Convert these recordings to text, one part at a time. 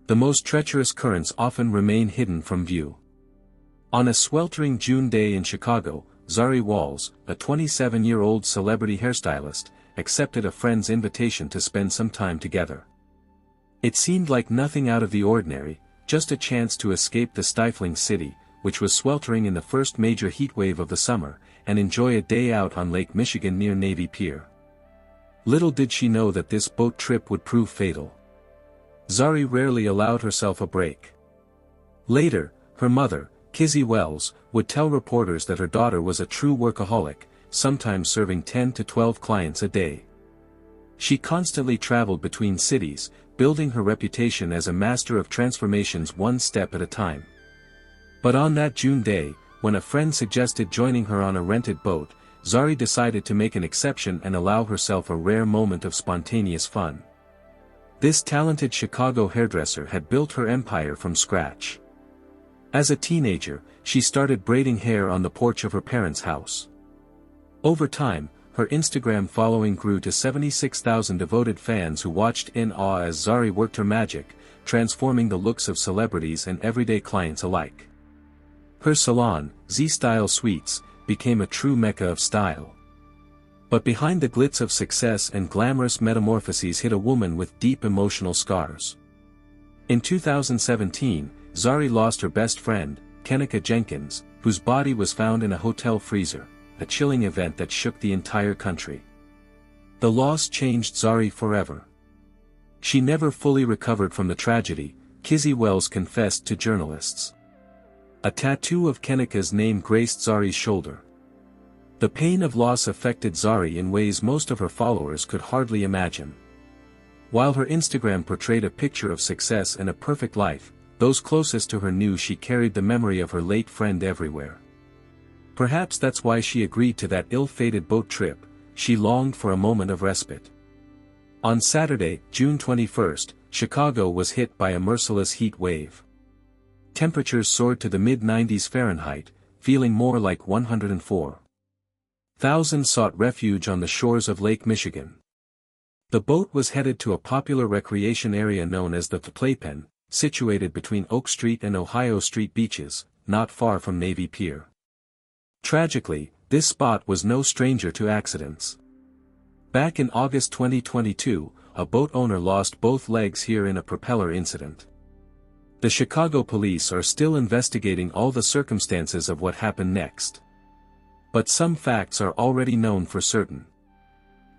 The most treacherous currents often remain hidden from view. On a sweltering June day in Chicago, Zari Walls, a 27-year-old celebrity hairstylist, accepted a friend's invitation to spend some time together. It seemed like nothing out of the ordinary, just a chance to escape the stifling city, which was sweltering in the first major heatwave of the summer, and enjoy a day out on Lake Michigan near Navy Pier. Little did she know that this boat trip would prove fatal. Zari rarely allowed herself a break. Later, her mother, Kizzy Wells, would tell reporters that her daughter was a true workaholic, sometimes serving 10 to 12 clients a day. She constantly traveled between cities, building her reputation as a master of transformations one step at a time. But on that June day, when a friend suggested joining her on a rented boat, Zari decided to make an exception and allow herself a rare moment of spontaneous fun. This talented Chicago hairdresser had built her empire from scratch. As a teenager, she started braiding hair on the porch of her parents' house. Over time, her Instagram following grew to 76,000 devoted fans who watched in awe as Zari worked her magic, transforming the looks of celebrities and everyday clients alike. Her salon, Z-Style Suites, became a true mecca of style. But behind the glitz of success and glamorous metamorphoses hid a woman with deep emotional scars. In 2017, Zari lost her best friend, Kenika Jenkins, whose body was found in a hotel freezer, a chilling event that shook the entire country. The loss changed Zari forever. She never fully recovered from the tragedy, Kizzy Wells confessed to journalists. A tattoo of Kenika's name graced Zari's shoulder. The pain of loss affected Zari in ways most of her followers could hardly imagine. While her Instagram portrayed a picture of success and a perfect life, those closest to her knew she carried the memory of her late friend everywhere. Perhaps that's why she agreed to that ill-fated boat trip. She longed for a moment of respite. On Saturday, June 21st, Chicago was hit by a merciless heat wave. Temperatures soared to the mid-90s Fahrenheit, feeling more like 104. Thousands sought refuge on the shores of Lake Michigan. The boat was headed to a popular recreation area known as the Playpen, situated between Oak Street and Ohio Street beaches, not far from Navy Pier. Tragically, this spot was no stranger to accidents. Back in August 2022, a boat owner lost both legs here in a propeller incident. The Chicago police are still investigating all the circumstances of what happened next. But some facts are already known for certain.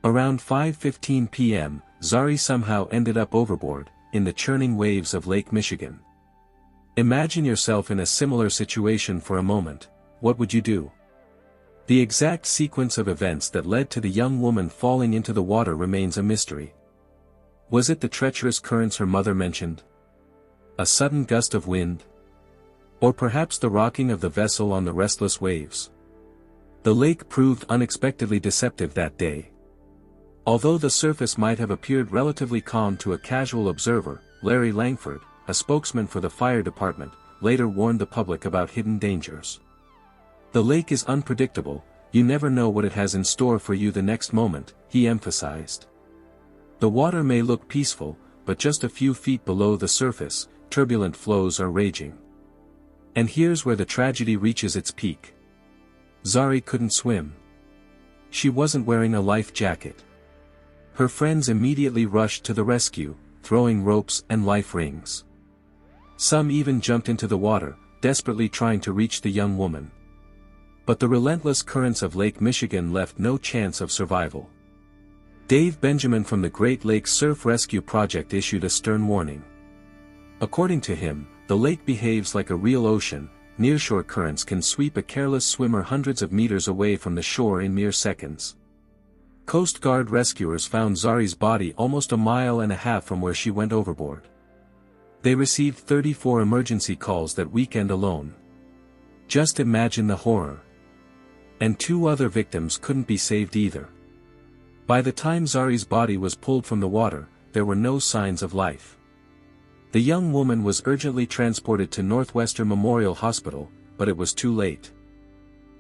Around 5:15 p.m., Zari somehow ended up overboard, in the churning waves of Lake Michigan. Imagine yourself in a similar situation for a moment. What would you do? The exact sequence of events that led to the young woman falling into the water remains a mystery. Was it the treacherous currents her mother mentioned? A sudden gust of wind? Or perhaps the rocking of the vessel on the restless waves? The lake proved unexpectedly deceptive that day. Although the surface might have appeared relatively calm to a casual observer, Larry Langford, a spokesman for the fire department, later warned the public about hidden dangers. The lake is unpredictable, you never know what it has in store for you the next moment, he emphasized. The water may look peaceful, but just a few feet below the surface, turbulent flows are raging. And here's where the tragedy reaches its peak. Zari couldn't swim. She wasn't wearing a life jacket. Her friends immediately rushed to the rescue, throwing ropes and life rings. Some even jumped into the water, desperately trying to reach the young woman. But the relentless currents of Lake Michigan left no chance of survival. Dave Benjamin from the Great Lakes Surf Rescue Project issued a stern warning. According to him, the lake behaves like a real ocean. Nearshore currents can sweep a careless swimmer hundreds of meters away from the shore in mere seconds. Coast Guard rescuers found Zari's body almost 1.5 miles from where she went overboard. They received 34 emergency calls that weekend alone. Just imagine the horror. And 2 other victims couldn't be saved either. By the time Zari's body was pulled from the water, there were no signs of life. The young woman was urgently transported to Northwestern Memorial Hospital, but it was too late.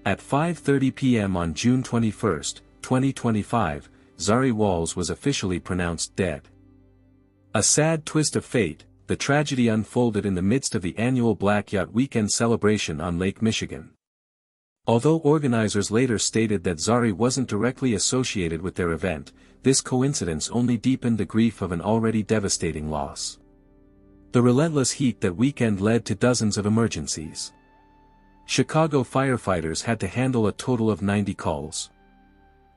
At 5:30 p.m. on June 21, 2025, Zari Walls was officially pronounced dead. A sad twist of fate, the tragedy unfolded in the midst of the annual Black Yacht Weekend celebration on Lake Michigan. Although organizers later stated that Zari wasn't directly associated with their event, this coincidence only deepened the grief of an already devastating loss. The relentless heat that weekend led to dozens of emergencies. Chicago firefighters had to handle a total of 90 calls.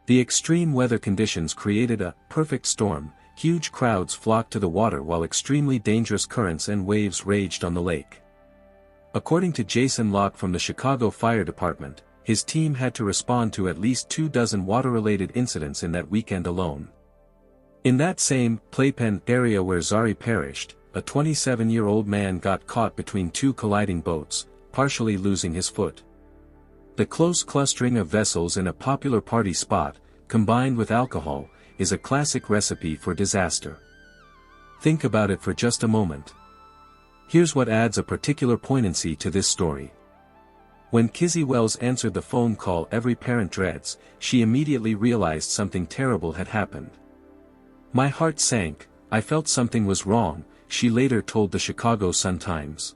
The extreme weather conditions created a perfect storm. Huge crowds flocked to the water while extremely dangerous currents and waves raged on the lake. According to Jason Locke from the Chicago Fire Department, his team had to respond to at least 24 water-related incidents in that weekend alone. In that same playpen area where Zari perished, a 27-year-old man got caught between two colliding boats, partially losing his foot. The close clustering of vessels in a popular party spot, combined with alcohol, is a classic recipe for disaster. Think about it for just a moment. Here's what adds a particular poignancy to this story. When Kizzy Wells answered the phone call every parent dreads, she immediately realized something terrible had happened. "My heart sank, I felt something was wrong," she later told the Chicago Sun-Times.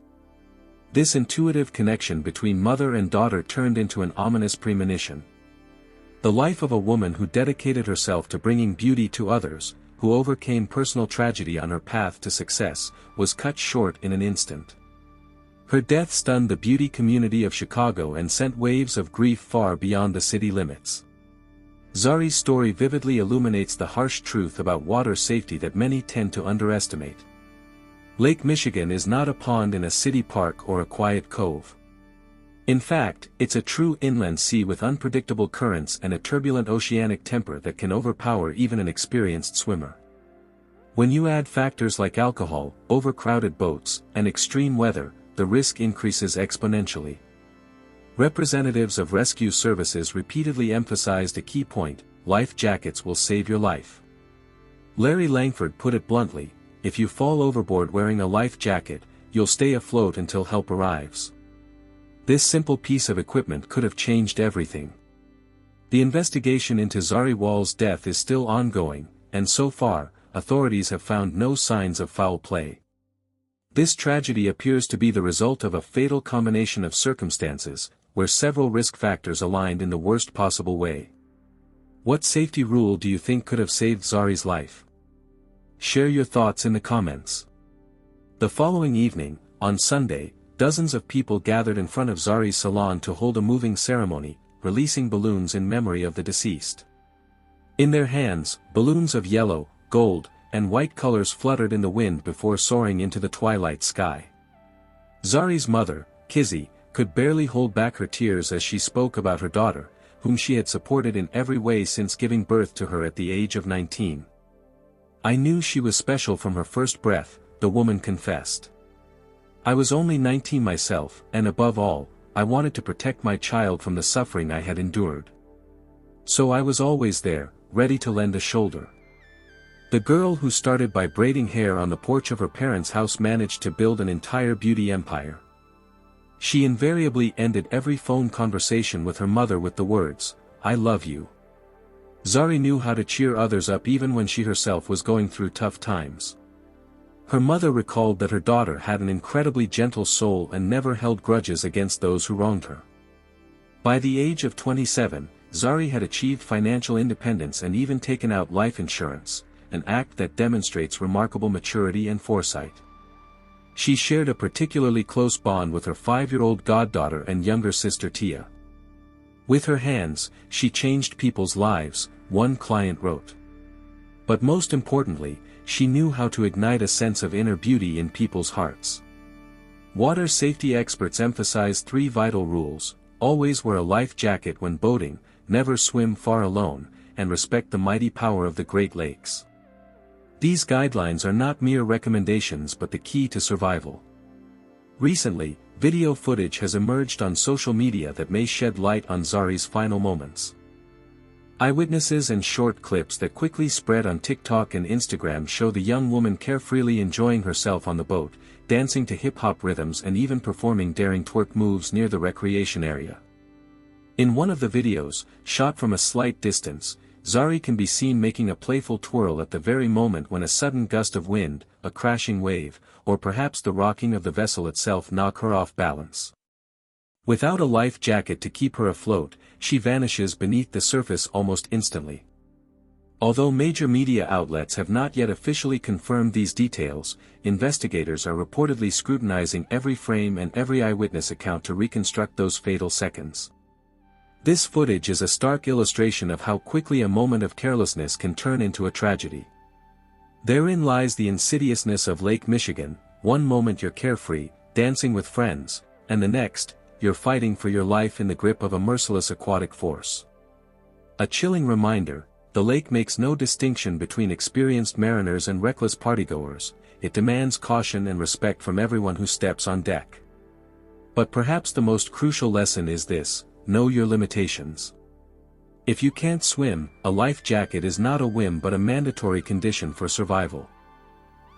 This intuitive connection between mother and daughter turned into an ominous premonition. The life of a woman who dedicated herself to bringing beauty to others, who overcame personal tragedy on her path to success, was cut short in an instant. Her death stunned the beauty community of Chicago and sent waves of grief far beyond the city limits. Zari's story vividly illuminates the harsh truth about water safety that many tend to underestimate. Lake Michigan is not a pond in a city park or a quiet cove. In fact, it's a true inland sea with unpredictable currents and a turbulent oceanic temper that can overpower even an experienced swimmer. When you add factors like alcohol, overcrowded boats, and extreme weather, the risk increases exponentially. Representatives of rescue services repeatedly emphasized a key point: life jackets will save your life. Larry Langford put it bluntly: if you fall overboard wearing a life jacket, you'll stay afloat until help arrives. This simple piece of equipment could have changed everything. The investigation into Zari Wall's death is still ongoing, and so far, authorities have found no signs of foul play. This tragedy appears to be the result of a fatal combination of circumstances, where several risk factors aligned in the worst possible way. What safety rule do you think could have saved Zari's life? Share your thoughts in the comments. The following evening, on Sunday, dozens of people gathered in front of Zari's salon to hold a moving ceremony, releasing balloons in memory of the deceased. In their hands, balloons of yellow, gold, and white colors fluttered in the wind before soaring into the twilight sky. Zari's mother, Kizzy, could barely hold back her tears as she spoke about her daughter, whom she had supported in every way since giving birth to her at the age of 19. "I knew she was special from her first breath," the woman confessed. "I was only 19 myself, and above all, I wanted to protect my child from the suffering I had endured. So I was always there, ready to lend a shoulder." The girl who started by braiding hair on the porch of her parents' house managed to build an entire beauty empire. She invariably ended every phone conversation with her mother with the words, "I love you." Zari knew how to cheer others up even when she herself was going through tough times. Her mother recalled that her daughter had an incredibly gentle soul and never held grudges against those who wronged her. By the age of 27, Zari had achieved financial independence and even taken out life insurance, an act that demonstrates remarkable maturity and foresight. She shared a particularly close bond with her 5-year-old goddaughter and younger sister Tia. "With her hands, she changed people's lives," one client wrote. But most importantly, she knew how to ignite a sense of inner beauty in people's hearts. Water safety experts emphasize 3 vital rules: always wear a life jacket when boating, never swim far alone, and respect the mighty power of the Great Lakes. These guidelines are not mere recommendations but the key to survival. Recently, video footage has emerged on social media that may shed light on Zari's final moments. Eyewitnesses and short clips that quickly spread on TikTok and Instagram show the young woman carefreely enjoying herself on the boat, dancing to hip-hop rhythms and even performing daring twerk moves near the recreation area. In one of the videos, shot from a slight distance, Zari can be seen making a playful twirl at the very moment when a sudden gust of wind, a crashing wave, or perhaps the rocking of the vessel itself knock her off balance. Without a life jacket to keep her afloat, she vanishes beneath the surface almost instantly. Although major media outlets have not yet officially confirmed these details, investigators are reportedly scrutinizing every frame and every eyewitness account to reconstruct those fatal seconds. This footage is a stark illustration of how quickly a moment of carelessness can turn into a tragedy. Therein lies the insidiousness of Lake Michigan: one moment you're carefree, dancing with friends, and the next, you're fighting for your life in the grip of a merciless aquatic force. A chilling reminder: the lake makes no distinction between experienced mariners and reckless partygoers, it demands caution and respect from everyone who steps on deck. But perhaps the most crucial lesson is this: know your limitations. If you can't swim, a life jacket is not a whim but a mandatory condition for survival.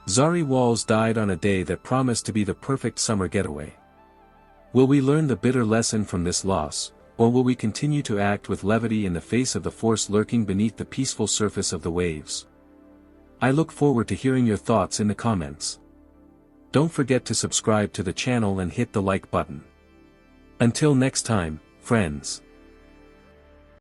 Zari Walls died on a day that promised to be the perfect summer getaway. Will we learn the bitter lesson from this loss, or will we continue to act with levity in the face of the force lurking beneath the peaceful surface of the waves? I look forward to hearing your thoughts in the comments. Don't forget to subscribe to the channel and hit the like button. Until next time, friends.